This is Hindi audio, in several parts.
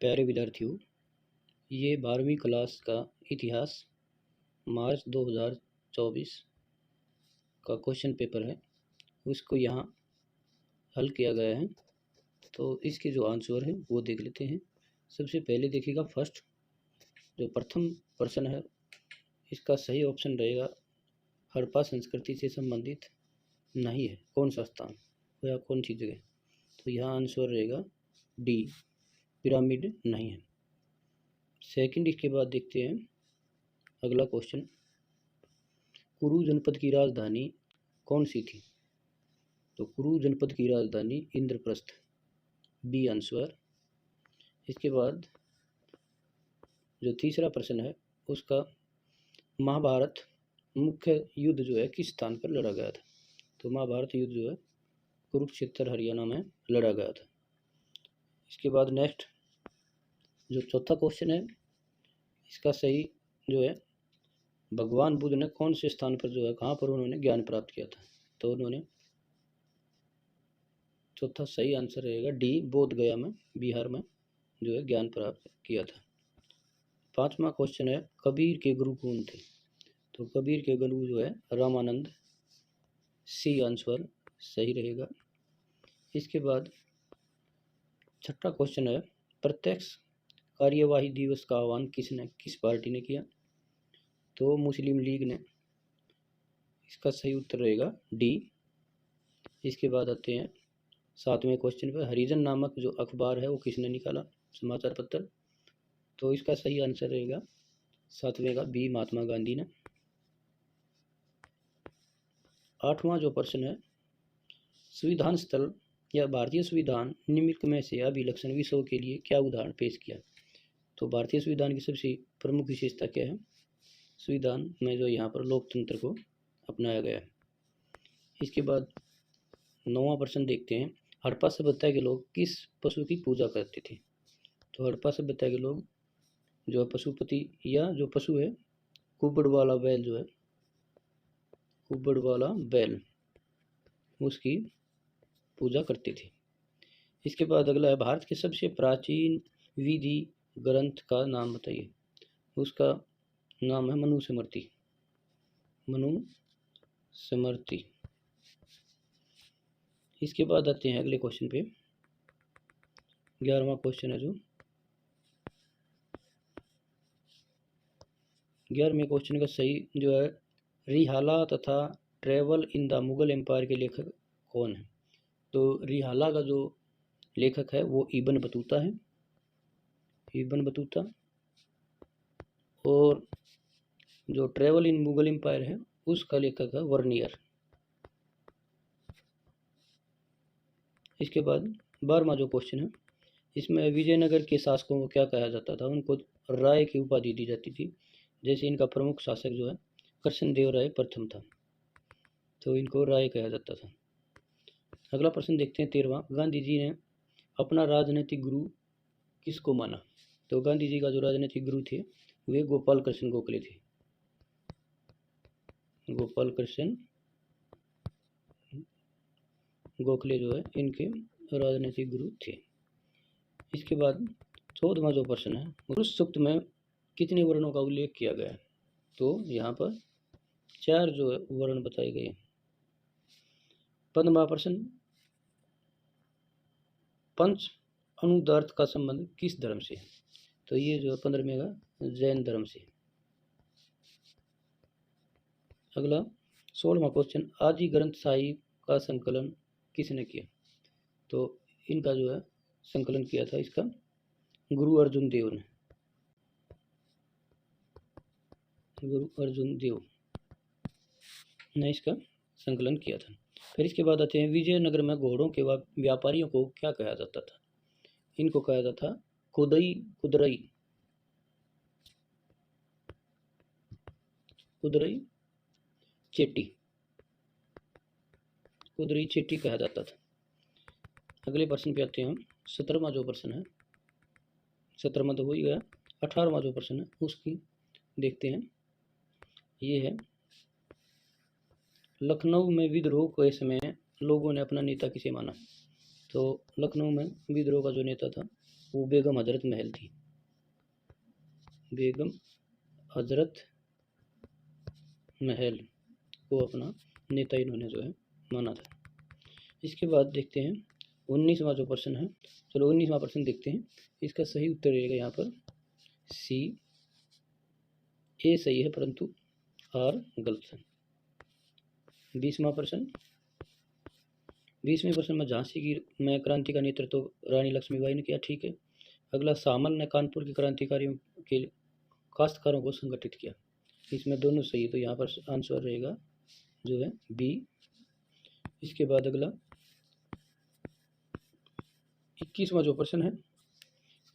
प्यारे विद्यार्थियों, ये 12वीं क्लास का इतिहास मार्च 2024 का क्वेश्चन पेपर है, उसको यहाँ हल किया गया है। तो इसके जो आंसर है वो देख लेते हैं। सबसे पहले देखिएगा, फर्स्ट जो प्रथम प्रश्न है, इसका सही ऑप्शन रहेगा हड़प्पा संस्कृति से संबंधित नहीं है। कौन सा स्थान या कौन सी जगह? तो यहाँ आंसर रहेगा डी, पिरामिड नहीं है। सेकंड, इसके बाद देखते हैं अगला क्वेश्चन, कुरु जनपद की राजधानी कौन सी थी? तो कुरु जनपद की राजधानी इंद्रप्रस्थ, बी आंसर। इसके बाद जो तीसरा प्रश्न है, उसका महाभारत मुख्य युद्ध जो है किस स्थान पर लड़ा गया था? तो महाभारत युद्ध जो है कुरुक्षेत्र हरियाणा में लड़ा गया था। इसके बाद नेक्स्ट जो चौथा क्वेश्चन है, इसका सही जो है, भगवान बुद्ध ने कौन से स्थान पर जो है, कहाँ पर उन्होंने ज्ञान प्राप्त किया था? तो उन्होंने, चौथा सही आंसर रहेगा डी, बोध गया में, बिहार में जो है ज्ञान प्राप्त किया था। पांचवा क्वेश्चन है, कबीर के गुरु कौन थे? तो कबीर के गुरु जो है रामानंद, सी आंसर सही रहेगा। इसके बाद छठा क्वेश्चन है, प्रत्यक्ष कार्यवाही दिवस का आह्वान किस पार्टी ने किया? तो मुस्लिम लीग ने। इसका सही उत्तर रहेगा डी। इसके बाद आते हैं सातवें क्वेश्चन पर, हरिजन नामक जो अखबार है वो किसने निकाला, समाचार पत्र? तो इसका सही आंसर रहेगा सातवें का बी, महात्मा गांधी ने। आठवां जो प्रश्न है, संविधान स्थल या भारतीय संविधान निम्नलिखित में से अभिलक्षण विषयों के लिए क्या उदाहरण पेश किया? तो भारतीय संविधान की सबसे प्रमुख विशेषता क्या है? संविधान में जो यहाँ पर लोकतंत्र को अपनाया गया है। इसके बाद नौवां प्रश्न देखते हैं, हड़प्पा सभ्यता के लोग किस पशु की पूजा करते थे? तो हड़प्पा सभ्यता के लोग जो पशुपति या जो पशु है, कुबड़ वाला बैल जो है, कुबड़ वाला बैल, उसकी पूजा करते थे। इसके बाद अगला है, भारत के सबसे प्राचीन विधि ग्रंथ का नाम बताइए। उसका नाम है मनुस्मृति, मनुस्मृति। इसके बाद आते हैं अगले क्वेश्चन पे, 11वां क्वेश्चन है जो 11वें क्वेश्चन का सही जो है, रिहाला तथा travel in the Mughal empire के लेखक कौन है? तो रिहाला का जो लेखक है वो इब्न बतूता है, इब्न बतूता। और जो ट्रेवल इन मुगल एम्पायर है उसका लेखक है वर्नियर। इसके बाद 12वां जो क्वेश्चन है, इसमें विजयनगर के शासकों को क्या कहा जाता था? उनको राय की उपाधि दी जाती थी। जैसे इनका प्रमुख शासक जो है कृष्णदेव राय प्रथम था, तो इनको राय कहा जाता था। अगला प्रश्न देखते हैं 13वां, गांधी जी ने अपना राजनीतिक गुरु किसको माना? तो गांधी जी का जो राजनीतिक गुरु थे वे गोपाल कृष्ण गोखले थे, गोपाल कृष्ण गोखले जो है इनके राजनीतिक गुरु थे। इसके बाद 14वां जो प्रश्न है, पुरुष सूक्त में कितने वर्णों का उल्लेख किया गया है? तो यहाँ पर 4 जो है वर्ण बताए गए। 15वां प्रश्न, पंच अनुदार्थ का संबंध किस धर्म से है? तो ये जो 15वें का जैन धर्म से। अगला 16वां क्वेश्चन, आदि ग्रंथ साहिब का संकलन किसने किया? तो इनका जो है संकलन किया था इसका गुरु अर्जुन देव ने, गुरु अर्जुन देव ने इसका संकलन किया था। फिर इसके बाद आते हैं, विजयनगर में घोड़ों के व्यापारियों को क्या कहा जाता था? इनको कहा जाता था कुदई, कुदरई, कुदरई चेट्टी, कुदरई चेट्टी कहा जाता था। अगले प्रश्न पे आते हैं हम, 17वां जो प्रश्न है, 17वां तो हो ही गया। 18वां जो प्रश्न है उसकी देखते हैं। ये है, लखनऊ में विद्रोह के समय लोगों ने अपना नेता किसे माना? तो लखनऊ में विद्रोह का जो नेता था वो बेगम हजरत महल थी। बेगम हजरत महल को अपना नेता इन्होंने जो है माना था। इसके बाद देखते हैं 19वां जो प्रश्न है। चलो 19वां प्रश्न देखते हैं। इसका सही उत्तर रहेगा यहाँ पर सी। ए सही है परंतु आर गलत है। 20वां प्रश्न। 20वें प्रश्न में झांसी की में क्रांति का नेतृत्व रानी लक्ष्मीबाई ने किया, ठीक है। अगला सामल ने कानपुर के क्रांतिकारियों के काश्तकारों को संगठित किया। इसमें दोनों सही है, तो यहाँ पर आंसर रहेगा जो है बी। इसके बाद अगला 21वां जो प्रश्न है।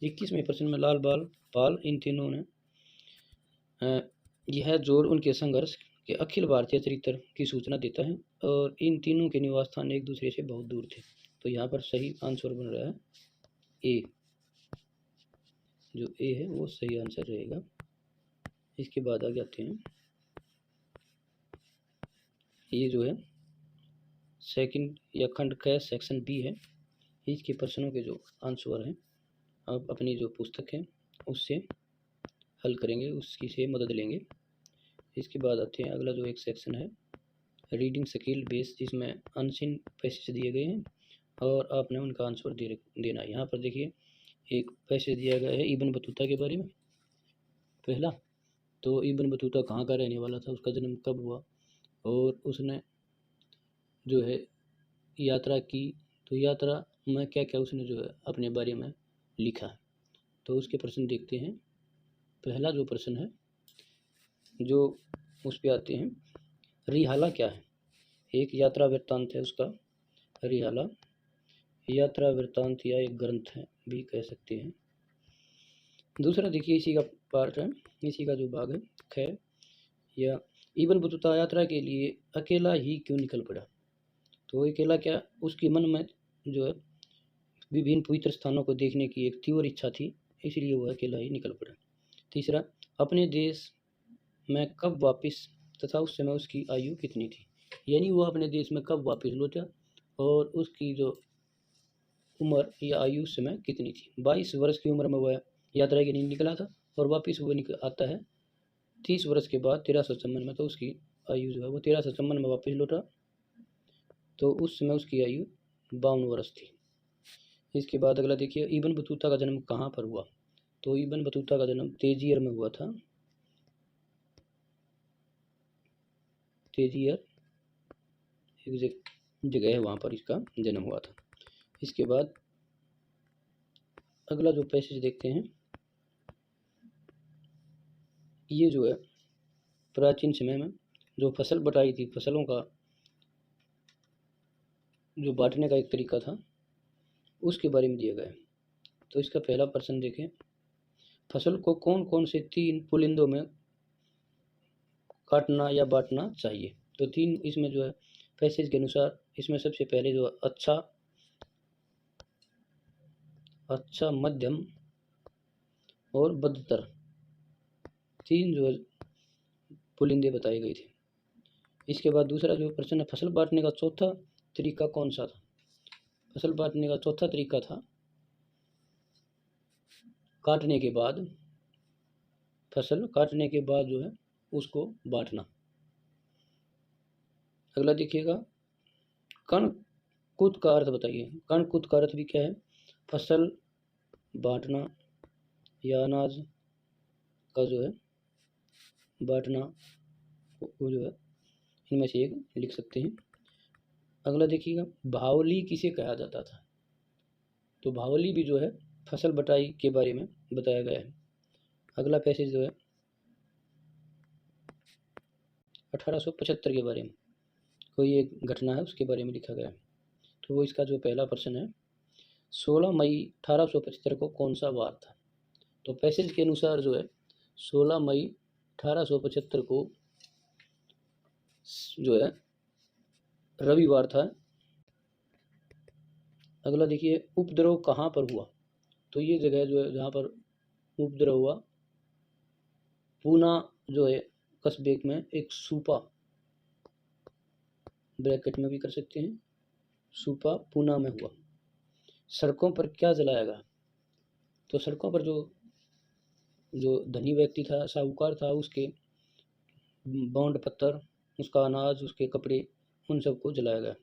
21वें प्रश्न में लाल बाल पाल इन तीनों ने यह जोड़ उनके संघर्ष के अखिल भारतीय चरित्र की सूचना देता है और इन तीनों के निवास स्थान एक दूसरे से बहुत दूर थे। तो यहाँ पर सही आंसर बन रहा है ए। जो ए है वो सही आंसर रहेगा। इसके बाद आगे आते हैं। ये जो है सेकंड या खंड का सेक्शन बी है। इसके प्रश्नों के जो आंसर हैं आप अपनी जो पुस्तक है उससे हल करेंगे, उसकी से मदद लेंगे। इसके बाद आते हैं अगला जो एक सेक्शन है रीडिंग स्किल बेस, जिसमें अनसीन पैसेज दिए गए हैं और आपने उनका आंसर देना है। यहाँ पर देखिए एक पैसेज दिया गया है इब्न बतूता के बारे में। पहला तो इब्न बतूता कहाँ का रहने वाला था, उसका जन्म कब हुआ और उसने जो है यात्रा की, तो यात्रा में क्या क्या उसने जो है अपने बारे में लिखा है। तो उसके प्रश्न देखते हैं। पहला जो प्रश्न है जो उस पर आते हैं, रिहाला क्या है। एक यात्रा वृत्तांत है उसका, रिहाला यात्रा वृत्तांत या एक ग्रंथ है भी कह सकते हैं। दूसरा देखिए इसी का पार्ट है, इसी का जो भाग है ख या इब्न बतूता यात्रा के लिए अकेला ही क्यों निकल पड़ा। तो अकेला क्या, उसके मन में जो है विभिन्न पवित्र स्थानों को देखने की एक तीव्र इच्छा थी, इसलिए वह अकेला ही निकल पड़ा। तीसरा अपने देश में कब वापस तथा उस समय उसकी आयु कितनी थी, यानी वह अपने देश में कब वापस लौटा और उसकी जो उम्र या आयु उस समय कितनी थी। 22 वर्ष की उम्र में वह यात्रा के लिए निकला था और वापस वो आता है 30 वर्ष के बाद 1356 में, तो उसकी आयु जो है वो 1356 में वापस लौटा, तो उस समय उसकी आयु 52 वर्ष थी। इसके बाद अगला देखिए इब्न बतूता का जन्म कहाँ पर हुआ। तो इब्न बतूता का जन्म तेजियर में हुआ था। तेजियर एक जगह है, वहाँ पर इसका जन्म हुआ था। इसके बाद अगला जो पैसेज देखते हैं, ये जो है प्राचीन समय में जो फसल बटाई थी, फसलों का जो बांटने का एक तरीका था उसके बारे में दिया गया है। तो इसका पहला प्रश्न देखें, फसल को कौन कौन से 3 पुलिंदों में काटना या बांटना चाहिए। तो 3 इसमें जो है पैसेज के अनुसार इसमें सबसे पहले जो अच्छा मध्यम और बदतर 3 जो है पुलिंदे बताए गए थे। इसके बाद दूसरा जो प्रश्न है, फसल बांटने का चौथा तरीका कौन सा था। फसल बांटने का चौथा तरीका था काटने के बाद, फसल काटने के बाद जो है उसको बांटना। अगला देखिएगा कण कुत का अर्थ बताइए। कण कुत का अर्थ भी क्या है, फसल बांटना या अनाज का जो है बांटना, वो जो है इनमें से एक लिख सकते हैं। अगला देखिएगा भावली किसे कहा जाता था। तो भावली भी जो है फसल बटाई के बारे में बताया गया है। अगला पैसेज जो है 1875 के बारे में कोई एक घटना है उसके बारे में लिखा गया है। तो वो इसका जो पहला प्रश्न है, 16 मई 1875 को कौन सा वार था। तो पैसेज के अनुसार जो है 16 मई 1875 को जो है रविवार था। अगला देखिए उपद्रव कहाँ पर हुआ। तो ये जगह जो है जहाँ पर उपद्रव हुआ, पूना जो है कस्बे में एक सूपा, ब्रैकेट में भी कर सकते हैं, सूपा पूना में हुआ। सड़कों पर क्या जलाया गया। तो सड़कों पर जो धनी व्यक्ति था, साहूकार था, उसके बॉन्ड पत्थर, उसका अनाज, उसके कपड़े, उन सबको जलाया गया।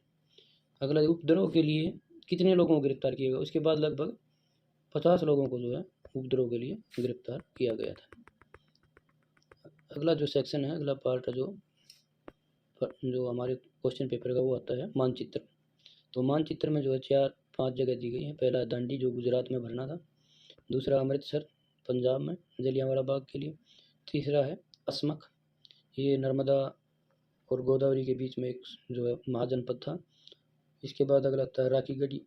अगला, उपद्रव के लिए कितने लोगों को गिरफ्तार किया गया? उसके बाद लगभग 50 लोगों को जो है उपद्रव के लिए गिरफ्तार किया गया था। अगला जो सेक्शन है, अगला पार्ट है जो हमारे क्वेश्चन पेपर का, वो आता है मानचित्र। तो मानचित्र में जो है 4-5 जगह दी गई है। पहला दांडी, जो गुजरात में भरना था। दूसरा अमृतसर, पंजाब में, जलियांवाला बाग के लिए। तीसरा है असमक, ये नर्मदा और गोदावरी के बीच में एक जो है महाजनपद था। इसके बाद अगला आता है राखीगढ़ी,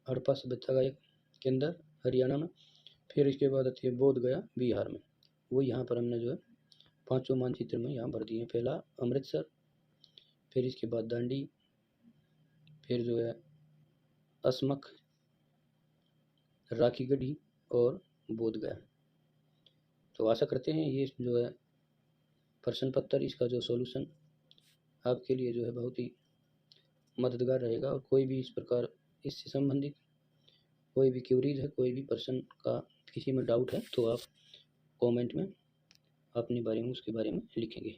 हड़प्पा सभ्यता का एक केंद्र, हरियाणा में। फिर इसके बाद आती है बोध गया, बिहार में। वो यहाँ पर हमने जो है 5 मानचित्र में यहाँ भर दिए। पहला अमृतसर, फिर इसके बाद दांडी, फिर जो है असमक, राखीगढ़ी और बोध गया। तो आशा करते हैं ये जो है प्रश्न पत्र, इसका जो सॉल्यूशन आपके लिए जो है बहुत ही मददगार रहेगा। और कोई भी इस प्रकार इससे संबंधित कोई भी क्यूरीज है, कोई भी प्रश्न का किसी में डाउट है, तो आप कमेंट में अपने बारे में, उसके बारे में लिखेंगे।